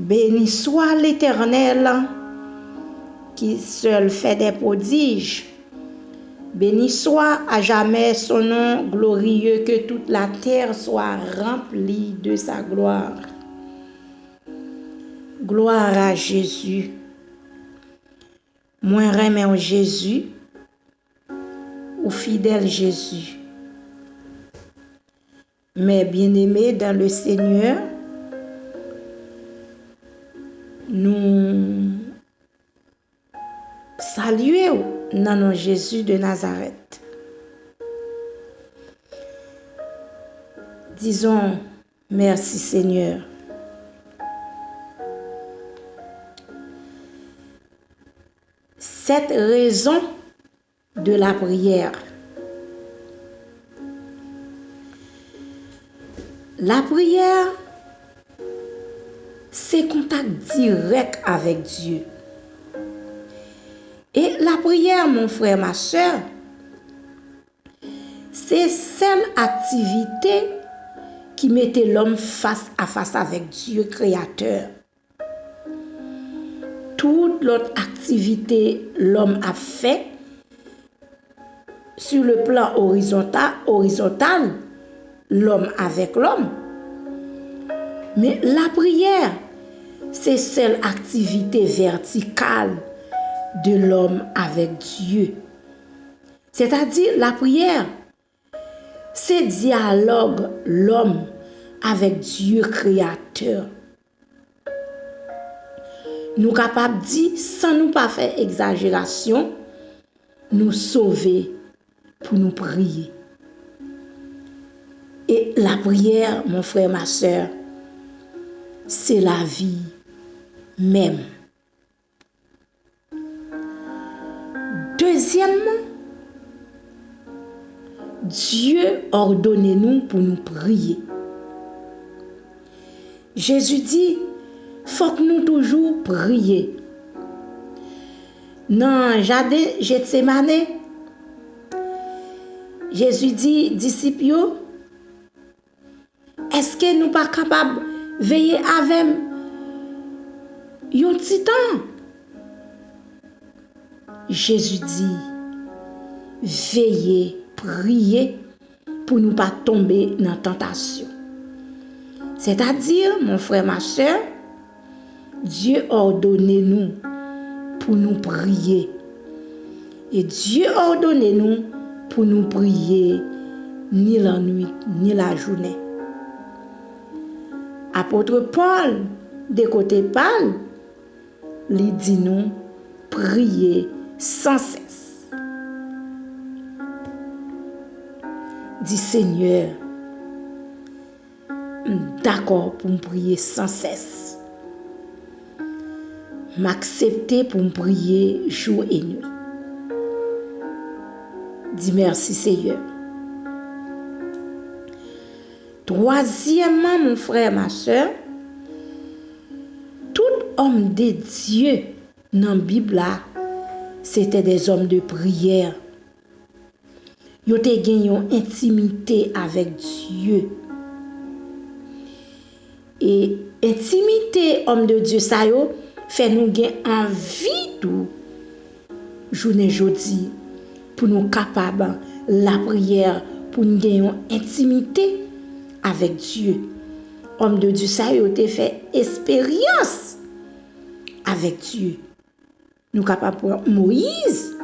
Béni soit l'Éternel qui seul fait des prodiges. Béni soit à jamais son nom glorieux, que toute la terre soit remplie de sa gloire. Gloire à Jésus. Moi remets Jésus, ou fidèle Jésus. Mes bien-aimés dans le Seigneur, nous saluons dans nom Jésus de Nazareth. Disons merci Seigneur. Cette raison de la prière. La prière, c'est contact direct avec Dieu. Et la prière, mon frère, ma soeur, c'est celle activité qui mettait l'homme face à face avec Dieu créateur. Toute l'autre activité l'homme a fait sur le plan horizontal, l'homme avec l'homme. Mais la prière, c'est celle activité verticale de l'homme avec Dieu. C'est-à-dire la prière, c'est dialogue l'homme avec Dieu créateur. Nous capables de dire, sans nous pas faire exagération, nous sauver pour nous prier. Et la prière, mon frère, ma soeur, c'est la vie même. Deuxièmement, Dieu ordonne-nous pour nous prier. Jésus dit, faut que nous toujours prier. Dans Jardin Gethsemane, Jésus dit, disciples, est-ce que nous pas capables de veiller avec un petit temps? Jésus dit, veillez, priez pour ne pas tomber dans la tentation. C'est-à-dire, mon frère, ma soeur, Dieu ordonne-nous pour nous prier. Et Dieu ordonne-nous pour nous prier ni la nuit, ni la journée. Apôtre Paul, de côté Paul, lui dit nous prier sans cesse. Dit Seigneur, d'accord pour me prier sans cesse. M'accepter pour me prier jour et nuit. Dis merci Seigneur. Troisièmement, mon frère, ma soeur, tout homme de Dieu dans la Bible, c'était des hommes de prière. Ils ont gagné une intimité avec Dieu. Et intimité, homme de Dieu, ça fait nous gagner envie tout journée jeudi pour nous capables la prière pour nous gagner une intimité avec Dieu. Homme de Dieu, ça a fait expérience avec Dieu. Nous capables pour Moïse,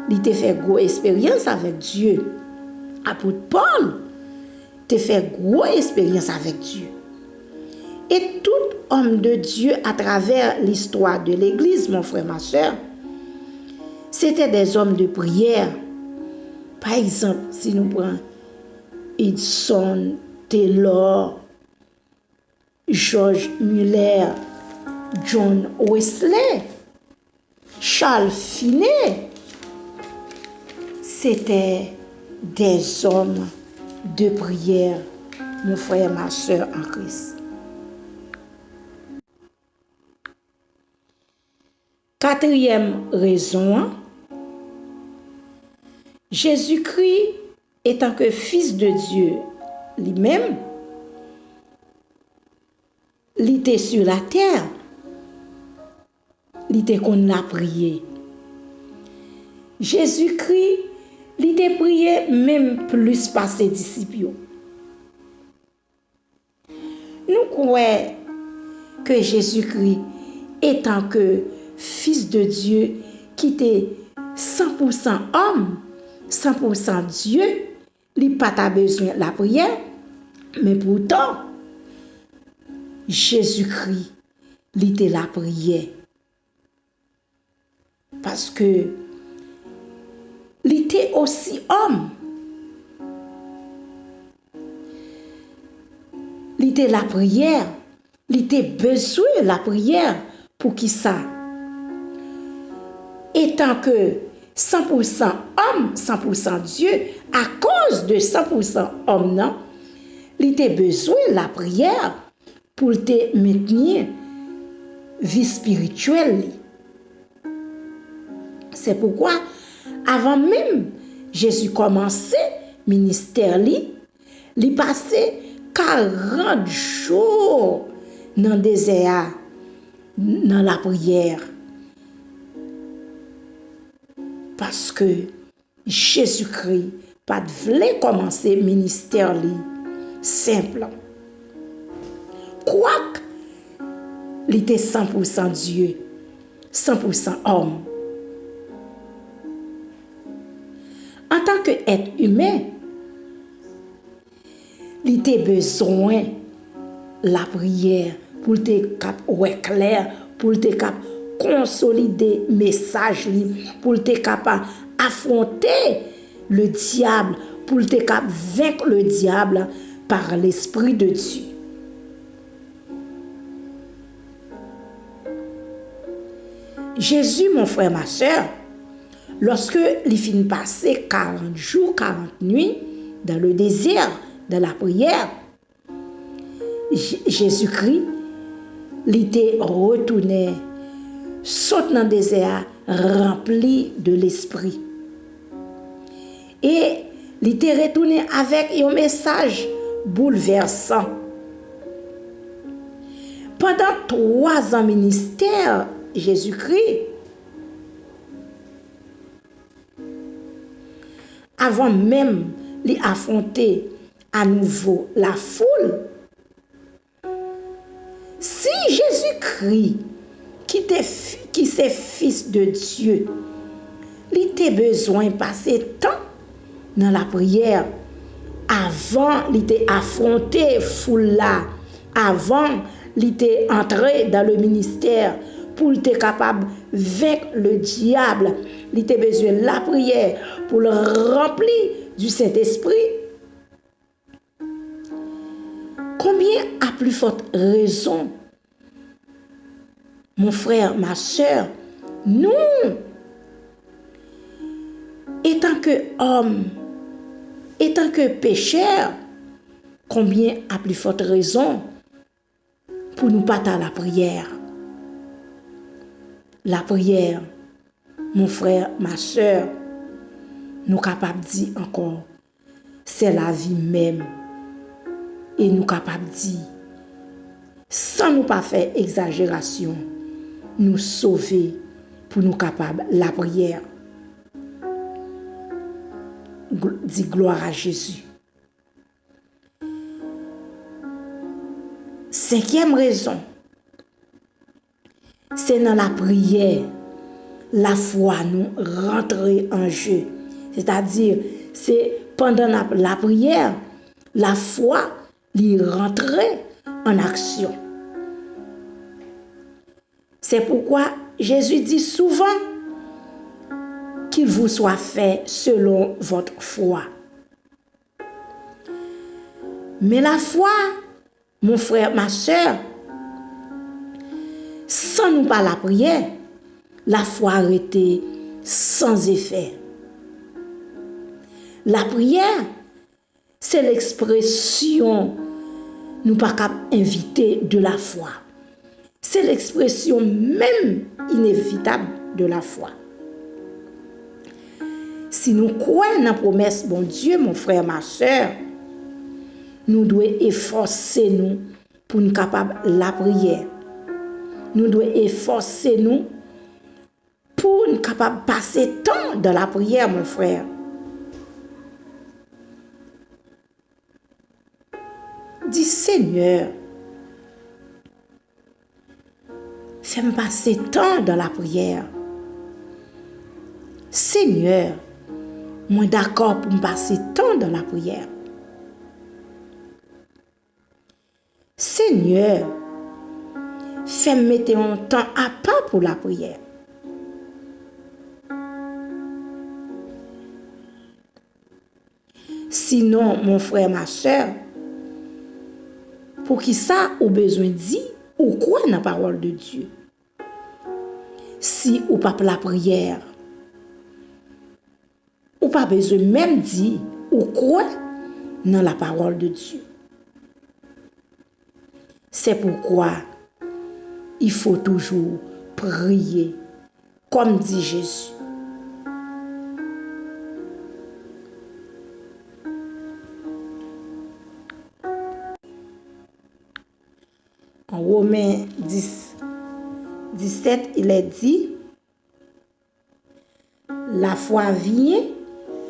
il a fait gros expérience avec Dieu. Apôtre Paul, il a fait gros expérience avec Dieu. Et tout homme de Dieu à travers l'histoire de l'Église, mon frère, ma soeur, c'était des hommes de prière. Par exemple, si nous prenons Hudson Taylor, George Muller, John Wesley, Charles Finney, c'était des hommes de prière, mon frère, ma soeur en Christ. Quatrième raison, Jésus-Christ étant que fils de Dieu lui-même, il était sur la terre, il était qu'on l'a prié. Jésus-Christ, il était prié même plus par ses disciples. Nous croyons que Jésus-Christ, étant que Fils de Dieu, qui était 100% homme, 100% Dieu, il n'a pas besoin de la prière, mais pourtant, Jésus-Christ, il était la prière. Parce que il était aussi homme. Il était la prière. Il était besoin de la prière pour qui ça? Étant que 100% homme, 100% Dieu, à cause de 100% homme, non, il était besoin de la prière pour te maintenir vie spirituelle. C'est pourquoi, avant même Jésus commençait ministère, il passait 40 jours dans le désert, dans la prière. Parce que Jésus-Christ pas voulait commencer ministère simple. Quoique, il était 100% Dieu, 100% homme. En tant qu'être humain, il était besoin de la prière pour te cap ouais clair, pour te cap consolider message pour te capable affronter le diable, pour te cap vaincre le diable par l'esprit de Dieu. Jésus, mon frère, ma soeur, lorsque il finit passer 40 jours, 40 nuits dans le désert, dans la prière, Jésus-Christ, il était retourné, saute dans le désert, rempli de l'esprit. Et il était retourné avec un message bouleversant. Pendant 3 ans ministère, Jésus-Christ, avant même d'affronter à nouveau la foule, si Jésus-Christ, qui est fils de Dieu, il était besoin de passer temps dans la prière avant d'affronter foule là, avant d'entrer dans le ministère pour être capable de vaincre le diable. Il était besoin de la prière pour le remplir du Saint-Esprit. Combien à plus forte raison, mon frère, ma soeur, nous, étant que hommes, étant que pécheurs, combien à plus forte raison pour nous pas à la prière. La prière, mon frère, ma soeur, nous capables de dire encore, c'est la vie même. Et nous capables de dire, sans nous pas faire exagération, nous sauver pour nous capables la prière. Dis gloire à Jésus. 5e raison, c'est dans la prière, la foi nous rentrer en jeu. C'est-à-dire, c'est pendant la prière, la foi lui rentrer en action. C'est pourquoi Jésus dit souvent qu'il vous soit fait selon votre foi. Mais la foi, mon frère, ma soeur, sans nous pas la prière, la foi arrêtée sans effet. La prière, c'est l'expression, nous pas qu'à inviter de la foi. C'est l'expression même inévitable de la foi. Si nous croyons dans la promesse, bon Dieu, mon frère, ma soeur, nous devons efforcer nous pour nous capables la prière. Nous devons efforcer nous pour nous capables passer temps dans la prière, mon frère. Dis Seigneur, fais-moi passer temps dans la prière. Seigneur, moi d'accord pour me passer temps dans la prière. Seigneur, fais-moi mettre un temps à part pour la prière. Sinon, mon frère, ma soeur, pour qui ça ou besoin de dire ou quoi dans la parole de Dieu? Si ou pas la prière, ou pas besoin même dire ou quoi dans la parole de Dieu. C'est pourquoi il faut toujours prier, comme dit Jésus. En Romains 10, 17, il est dit, la foi vient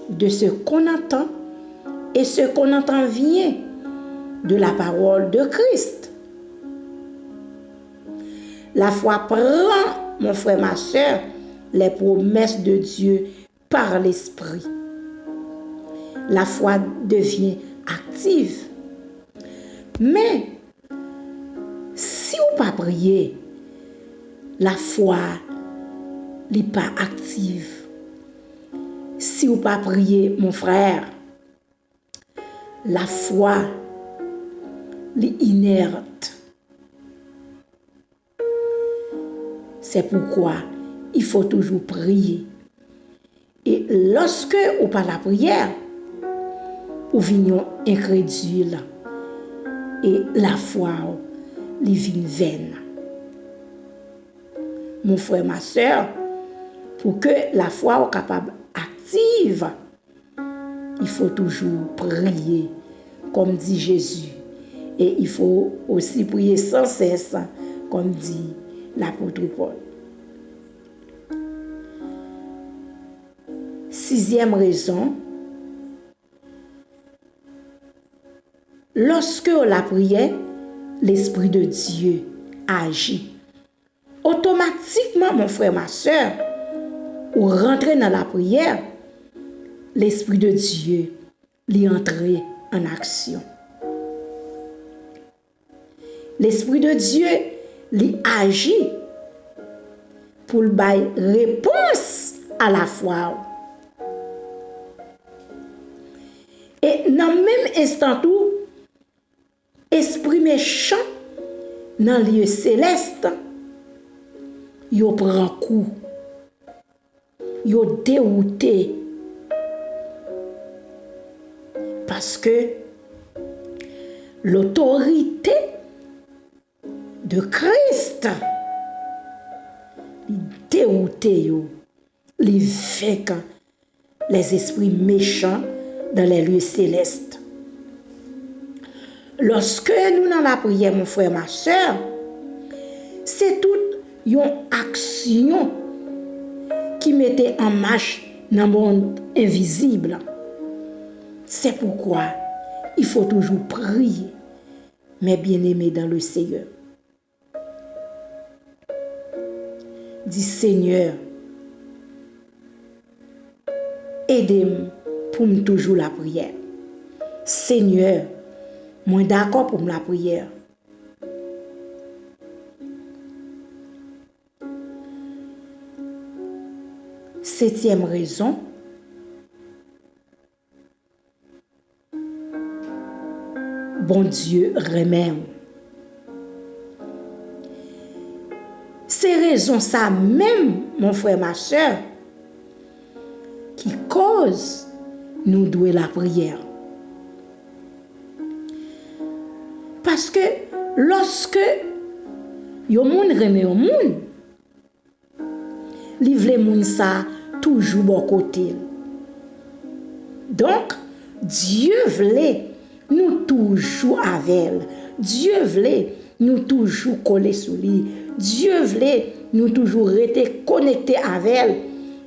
de ce qu'on entend, et ce qu'on entend vient de la parole de Christ. La foi prend, mon frère, ma soeur, les promesses de Dieu par l'Esprit. La foi devient active. Mais, si vous pas prier, la foi n'est pas active. Si vous pas prier, mon frère, la foi est inerte. C'est pourquoi il faut toujours prier. Et lorsque vous pas la prière, vous venez incrédule et la foi les vient vaine. Mon frère, ma soeur, pour que la foi soit capable active, il faut toujours prier, comme dit Jésus. Et il faut aussi prier sans cesse, comme dit l'apôtre Paul. Sixième raison, lorsque la prière, l'Esprit de Dieu agit. Automatiquement, mon frère, ma soeur, ou rentrer dans la prière, l'Esprit de Dieu l'y entrer en action. L'Esprit de Dieu l'y agit pour le bailler réponse à la foi. Et dans le même instant où esprit méchant dans le lieu céleste, il prend coup, il dérouté. Parce que l'autorité de Christ, il dérouté, il fait les esprits méchants dans les lieux célestes. Lorsque nous dans la prière, mon frère, ma soeur, c'est toute une action qui mettait en marche dans le monde invisible. C'est pourquoi il faut toujours prier, mes bien-aimés dans le Seigneur. Dis Seigneur, aidez-moi pour me toujours la prière. Seigneur, moi d'accord pour la prière. Septième raison, bon Dieu remet. C'est raison ça même, mon frère, ma soeur, qui cause nous douer la prière. Parce que lorsque yon moun remet yon moun, li vle moun ça toujours bon côté. Donc, Dieu voulait nous toujours avec Dieu voulait nous toujours coller sous lui. Dieu voulait nous toujours rester connectés avec elle.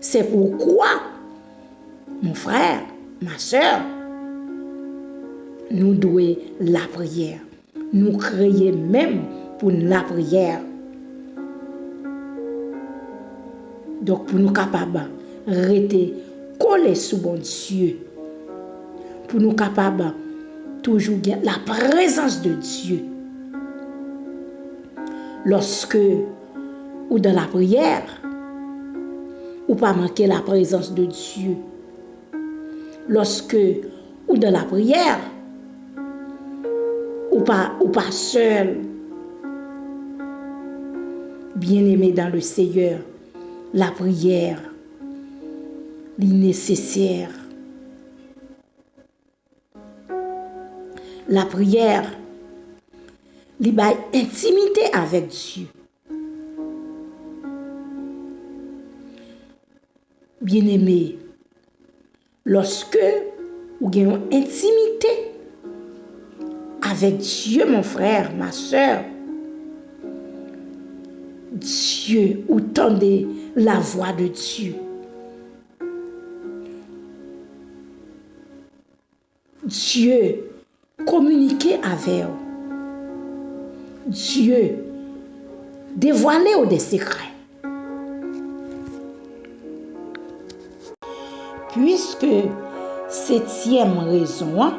C'est pourquoi, mon frère, ma soeur, nous devons la prière. Nous créer même pour la prière. Donc, pour nous capables de rester collés sous bon Dieu, pour nous capables de toujours garder la présence de Dieu. Lorsque, ou dans la prière, ou pas manquer la présence de Dieu. Lorsque, ou dans la prière, ou pas seul, bien-aimé dans le Seigneur, la prière, est nécessaire. La prière, il y a intimité avec Dieu. Bien-aimé, lorsque vous avez une intimité avec Dieu, mon frère, ma soeur, Dieu, ou tendez la voix de Dieu. Dieu, communiquez avec vous. Dieu, dévoilez des secrets. Puisque septième raison,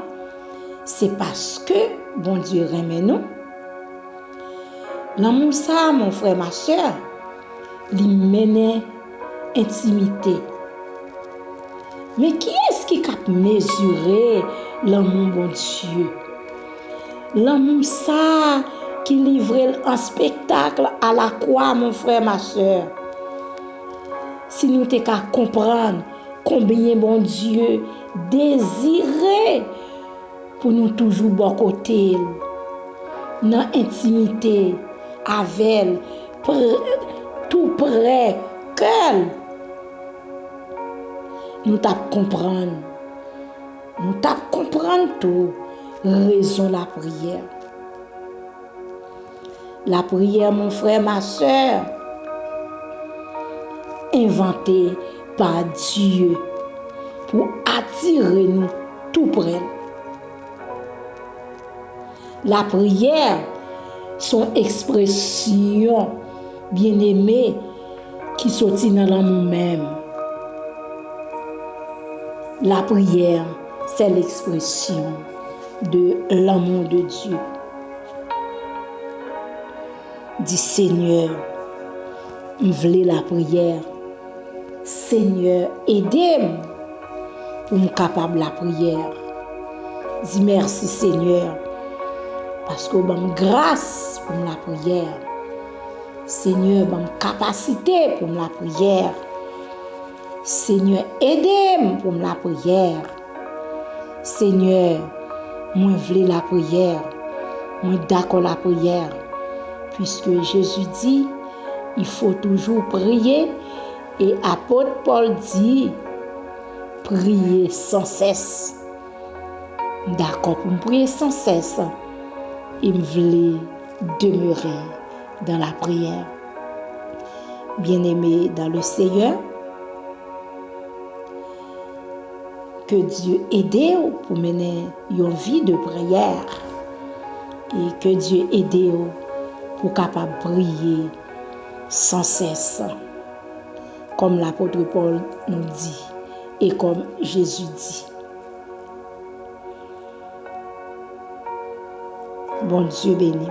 c'est parce que bon Dieu remet nous. L'amour ça, mon frère, ma soeur, lui mène intimité. Mais qui est-ce qui a mesuré l'amour bon Dieu? L'amour ça qui livrait un spectacle à la croix, mon frère, ma soeur. Si nous t'es qu'à comprendre combien bon Dieu désirait pour nous toujours bon côté, dans intimité avec elle, tout près qu'elle. Nous t'ap comprendre. Nous t'ap comprendre tout. Raison la prière. La prière, mon frère, ma soeur, inventée par Dieu pour attirer nous tout près. La prière, son expression bien-aimée qui sortit dans l'amour même. La prière, c'est l'expression de l'amour de Dieu. Dis Seigneur, je veux la prière. Seigneur, aidez-moi pour me capable la prière. Dis merci Seigneur, parce que bon grâce pour la prière. Seigneur, bon capacité pour la prière. Seigneur, aidez-moi pour la prière. Seigneur, moi veux la prière. Moi d'accord la prière. Puisque Jésus dit, il faut toujours prier. Et apôtre Paul dit, prier sans cesse. D'accord, pour me prier sans cesse, il me voulait demeurer dans la prière. Bien-aimé dans le Seigneur, que Dieu aide pour mener une vie de prière et que Dieu aide pour capable prier sans cesse, comme l'apôtre Paul nous dit et comme Jésus dit. Bon Dieu béni.